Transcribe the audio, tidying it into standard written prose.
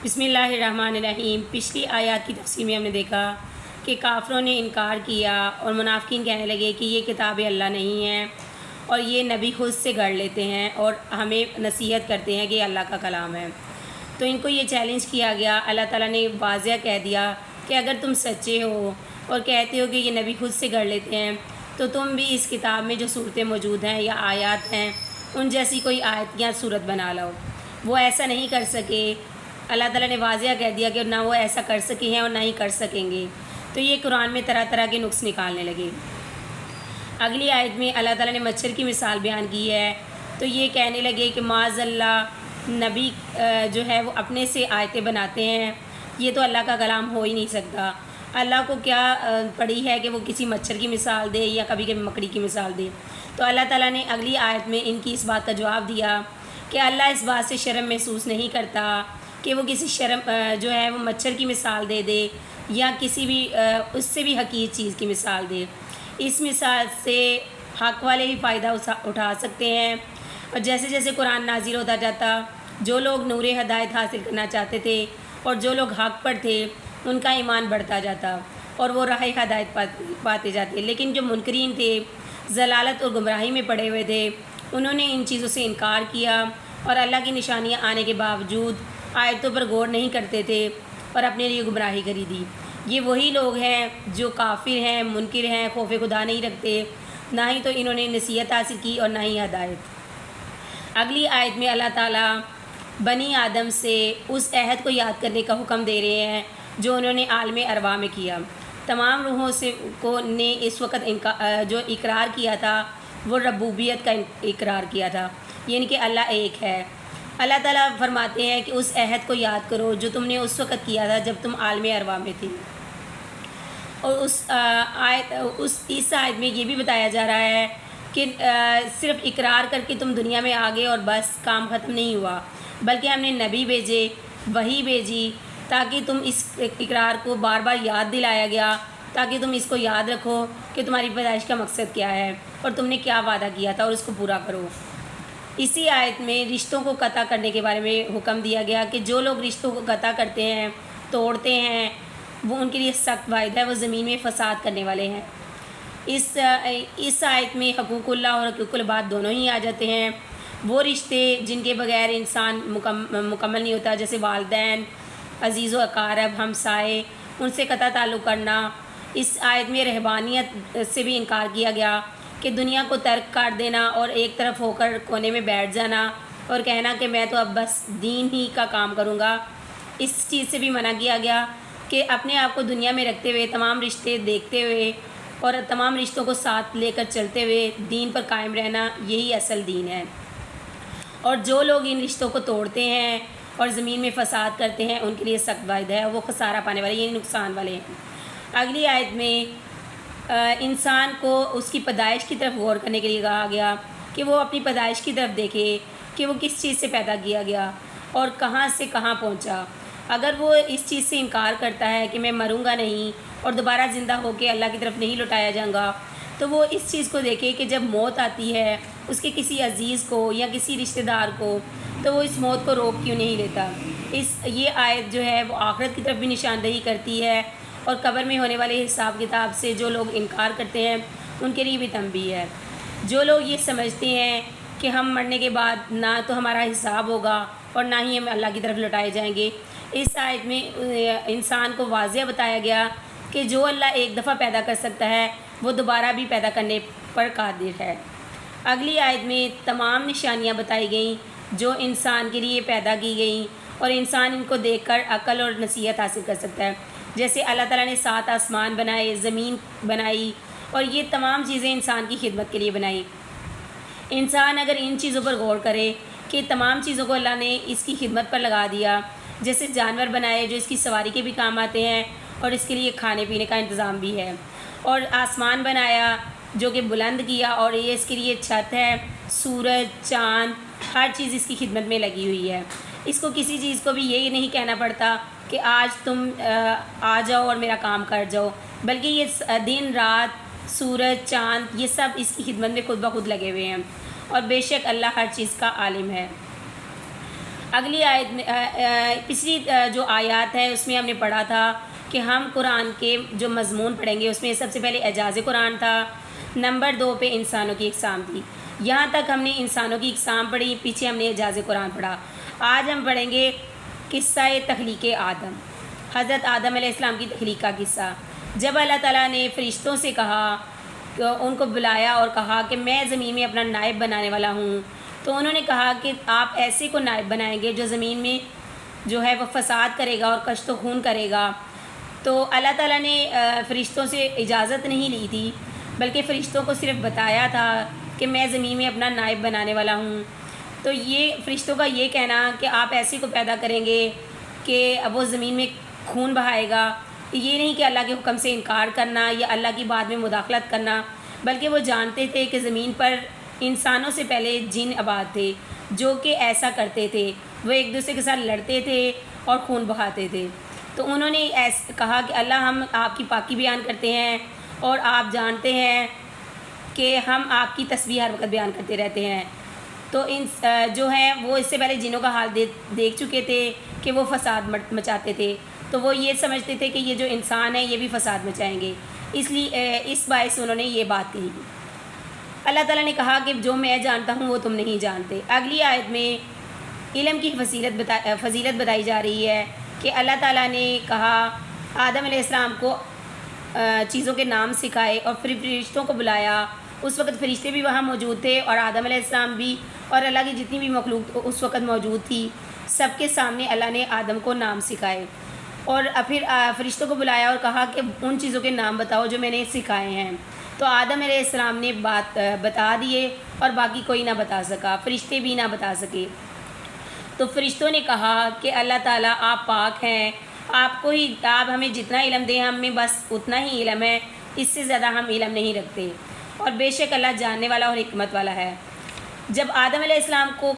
بسم اللہ الرحمن الرحیم۔ پچھلی آیات کی تفسیر میں ہم نے دیکھا کہ کافروں نے انکار کیا اور منافقین کہنے لگے کہ یہ کتاب اللہ نہیں ہے اور یہ نبی خود سے گڑھ لیتے ہیں اور ہمیں نصیحت کرتے ہیں کہ یہ اللہ کا کلام ہے۔ تو ان کو یہ چیلنج کیا گیا، اللہ تعالیٰ نے واضح کہہ دیا کہ اگر تم سچے ہو اور کہتے ہو کہ یہ نبی خود سے گڑھ لیتے ہیں تو تم بھی اس کتاب میں جو صورتیں موجود ہیں یا آیات ہیں ان جیسی کوئی آیت یا صورت بنا لو۔ وہ ایسا نہیں کر سکے۔ اللہ تعالیٰ نے واضح کہہ دیا کہ نہ وہ ایسا کر سکے ہیں اور نہ ہی کر سکیں گے۔ تو یہ قرآن میں طرح طرح کے نقص نکالنے لگے۔ اگلی آیت میں اللہ تعالیٰ نے مچھر کی مثال بیان کی ہے، تو یہ کہنے لگے کہ معاذ اللہ نبی جو ہے وہ اپنے سے آیتیں بناتے ہیں، یہ تو اللہ کا کلام ہو ہی نہیں سکتا۔ اللہ کو کیا پڑی ہے کہ وہ کسی مچھر کی مثال دے یا کبھی کبھی مکڑی کی مثال دے۔ تو اللہ تعالیٰ نے اگلی آیت میں ان کی اس بات کا جواب دیا کہ اللہ اس بات سے شرم محسوس نہیں کرتا کہ وہ کسی شرم جو ہے وہ مچھر کی مثال دے دے یا کسی بھی اس سے بھی حقیر چیز کی مثال دے۔ اس مثال سے حق والے ہی فائدہ اٹھا سکتے ہیں، اور جیسے جیسے قرآن نازل ہوتا جاتا، جو لوگ نور ہدایت حاصل کرنا چاہتے تھے اور جو لوگ حق پر تھے ان کا ایمان بڑھتا جاتا اور وہ راہ ہدایت پاتے جاتے، لیکن جو منکرین تھے، ضلالت اور گمراہی میں پڑے ہوئے تھے، انہوں نے ان چیزوں سے انکار کیا اور اللہ کی نشانیاں آنے کے باوجود آیتوں پر غور نہیں کرتے تھے اور اپنے لیے گمراہی خریدی۔ یہ وہی لوگ ہیں جو کافر ہیں، منکر ہیں، خوف خدا نہیں رکھتے، نہ ہی تو انہوں نے نصیحت حاصل کی اور نہ ہی ہدایت۔ اگلی آیت میں اللہ تعالیٰ بنی آدم سے اس عہد کو یاد کرنے کا حکم دے رہے ہیں جو انہوں نے عالم ارواح میں کیا۔ تمام روحوں نے اس وقت جو اقرار کیا تھا وہ ربوبیت کا اقرار کیا تھا، یعنی کہ اللہ ایک ہے۔ اللہ تعالیٰ فرماتے ہیں کہ اس عہد کو یاد کرو جو تم نے اس وقت کیا تھا جب تم عالم ارواح میں تھی۔ اور اس آیت میں یہ بھی بتایا جا رہا ہے کہ صرف اقرار کر کے تم دنیا میں آ گئے اور بس کام ختم نہیں ہوا، بلکہ ہم نے نبی بھیجے، وحی بھیجی، تاکہ تم اس اقرار کو بار بار یاد دلایا گیا، تاکہ تم اس کو یاد رکھو کہ تمہاری پیدائش کا مقصد کیا ہے اور تم نے کیا وعدہ کیا تھا اور اس کو پورا کرو۔ اسی آیت میں رشتوں کو قطع کرنے کے بارے میں حکم دیا گیا کہ جو لوگ رشتوں کو قطع کرتے ہیں، توڑتے ہیں، وہ ان کے لیے سخت وعید ہے، وہ زمین میں فساد کرنے والے ہیں۔ اس آیت میں حقوق اللہ اور حقوق العباد دونوں ہی آ جاتے ہیں۔ وہ رشتے جن کے بغیر انسان مکمل نہیں ہوتا، جیسے والدین، عزیز و اقارب، ہمسائے، ان سے قطع تعلق کرنا۔ اس آیت میں رہبانیت سے بھی انکار کیا گیا کہ دنیا کو ترک کر دینا اور ایک طرف ہو کر کونے میں بیٹھ جانا اور کہنا کہ میں تو اب بس دین ہی کا کام کروں گا۔ اس چیز سے بھی منع کیا گیا کہ اپنے آپ کو دنیا میں رکھتے ہوئے، تمام رشتے دیکھتے ہوئے اور تمام رشتوں کو ساتھ لے کر چلتے ہوئے دین پر قائم رہنا، یہی اصل دین ہے۔ اور جو لوگ ان رشتوں کو توڑتے ہیں اور زمین میں فساد کرتے ہیں ان کے لیے سخت وعید ہے، وہ خسارہ پانے والے، یعنی نقصان والے ہیں۔ اگلی آیت میں انسان کو اس کی پیدائش کی طرف غور کرنے کے لیے کہا گیا کہ وہ اپنی پیدائش کی طرف دیکھے کہ وہ کس چیز سے پیدا کیا گیا اور کہاں سے کہاں پہنچا۔ اگر وہ اس چیز سے انکار کرتا ہے کہ میں مروں گا نہیں اور دوبارہ زندہ ہو کے اللہ کی طرف نہیں لوٹایا جاؤں گا، تو وہ اس چیز کو دیکھے کہ جب موت آتی ہے اس کے کسی عزیز کو یا کسی رشتہ دار کو، تو وہ اس موت کو روک کیوں نہیں لیتا۔ یہ آیت جو ہے وہ آخرت کی طرف بھی نشاندہی کرتی ہے اور قبر میں ہونے والے حساب کتاب سے جو لوگ انکار کرتے ہیں ان کے لیے بھی تنبیہ ہے۔ جو لوگ یہ سمجھتے ہیں کہ ہم مرنے کے بعد نہ تو ہمارا حساب ہوگا اور نہ ہی ہم اللہ کی طرف لوٹائے جائیں گے، اس آیت میں انسان کو واضح بتایا گیا کہ جو اللہ ایک دفعہ پیدا کر سکتا ہے وہ دوبارہ بھی پیدا کرنے پر قادر ہے۔ اگلی آیت میں تمام نشانیاں بتائی گئیں جو انسان کے لیے پیدا کی گئیں اور انسان ان کو دیکھ کر عقل اور نصیحت حاصل کر سکتا ہے۔ جیسے اللہ تعالیٰ نے 7 آسمان بنائے، زمین بنائی، اور یہ تمام چیزیں انسان کی خدمت کے لیے بنائی۔ انسان اگر ان چیزوں پر غور کرے کہ تمام چیزوں کو اللہ نے اس کی خدمت پر لگا دیا، جیسے جانور بنائے جو اس کی سواری کے بھی کام آتے ہیں اور اس کے لیے کھانے پینے کا انتظام بھی ہے، اور آسمان بنایا جو کہ بلند کیا اور یہ اس کے لیے چھت ہے، سورج، چاند، ہر چیز اس کی خدمت میں لگی ہوئی ہے۔ اس کو کسی چیز کو بھی یہ نہیں کہنا پڑتا کہ آج تم آ جاؤ اور میرا کام کر جاؤ، بلکہ یہ دن رات، سورج، چاند، یہ سب اس کی خدمت میں خود بخود لگے ہوئے ہیں، اور بے شک اللہ ہر چیز کا عالم ہے۔ اگلی آیت میں پچھلی جو آیات ہے اس میں ہم نے پڑھا تھا کہ ہم قرآن کے جو مضمون پڑھیں گے اس میں سب سے پہلے اعجاز قرآن تھا، نمبر 2 پہ انسانوں کی اقسام تھی۔ یہاں تک ہم نے انسانوں کی اقسام پڑھی، پیچھے ہم نے اعجاز قرآن پڑھا۔ آج ہم پڑھیں گے قصہ تخلیق آدم، حضرت آدم علیہ السلام کی تخلیق کا قصہ۔ جب اللہ تعالیٰ نے فرشتوں سے کہا، ان کو بلایا اور کہا کہ میں زمین میں اپنا نائب بنانے والا ہوں، تو انہوں نے کہا کہ آپ ایسے کو نائب بنائیں گے جو زمین میں جو ہے وہ فساد کرے گا اور کشت و خون کرے گا۔ تو اللہ تعالیٰ نے فرشتوں سے اجازت نہیں لی تھی، بلکہ فرشتوں کو صرف بتایا تھا کہ میں زمین میں اپنا نائب بنانے والا ہوں۔ تو یہ فرشتوں کا یہ کہنا کہ آپ ایسے کو پیدا کریں گے کہ اب وہ زمین میں خون بہائے گا، یہ نہیں کہ اللہ کے حکم سے انکار کرنا یا اللہ کی بات میں مداخلت کرنا، بلکہ وہ جانتے تھے کہ زمین پر انسانوں سے پہلے جن آباد تھے جو کہ ایسا کرتے تھے، وہ ایک دوسرے کے ساتھ لڑتے تھے اور خون بہاتے تھے۔ تو انہوں نے کہا کہ اللہ ہم آپ کی پاکی بیان کرتے ہیں اور آپ جانتے ہیں کہ ہم آپ کی تسبیح ہر وقت بیان کرتے رہتے ہیں۔ تو ان جو ہیں وہ اس سے پہلے جنوں کا حال دیکھ چکے تھے کہ وہ فساد مچاتے تھے، تو وہ یہ سمجھتے تھے کہ یہ جو انسان ہے یہ بھی فساد مچائیں گے، اس لیے اس باعث انہوں نے یہ بات کہی۔ اللہ تعالیٰ نے کہا کہ جو میں جانتا ہوں وہ تم نہیں جانتے۔ اگلی آیت میں علم کی فضیلت بتائی جا رہی ہے کہ اللہ تعالیٰ نے کہا آدم علیہ السلام کو چیزوں کے نام سکھائے اور پھر فرشتوں کو بلایا۔ اس وقت فرشتے بھی وہاں موجود تھے اور آدم علیہ السلام بھی اور اللہ کی جتنی بھی مخلوق اس وقت موجود تھی، سب کے سامنے اللہ نے آدم کو نام سکھائے اور پھر فرشتوں کو بلایا اور کہا کہ ان چیزوں کے نام بتاؤ جو میں نے سکھائے ہیں۔ تو آدم علیہ السلام نے بات بتا دیے اور باقی کوئی نہ بتا سکا، فرشتے بھی نہ بتا سکے۔ تو فرشتوں نے کہا کہ اللہ تعالیٰ آپ پاک ہیں، آپ ہمیں جتنا علم دیں ہمیں بس اتنا ہی علم ہے، اس سے زیادہ ہم علم نہیں رکھتے، اور بے شک اللہ جاننے والا اور حکمت والا ہے۔ جب آدم علیہ السلام کو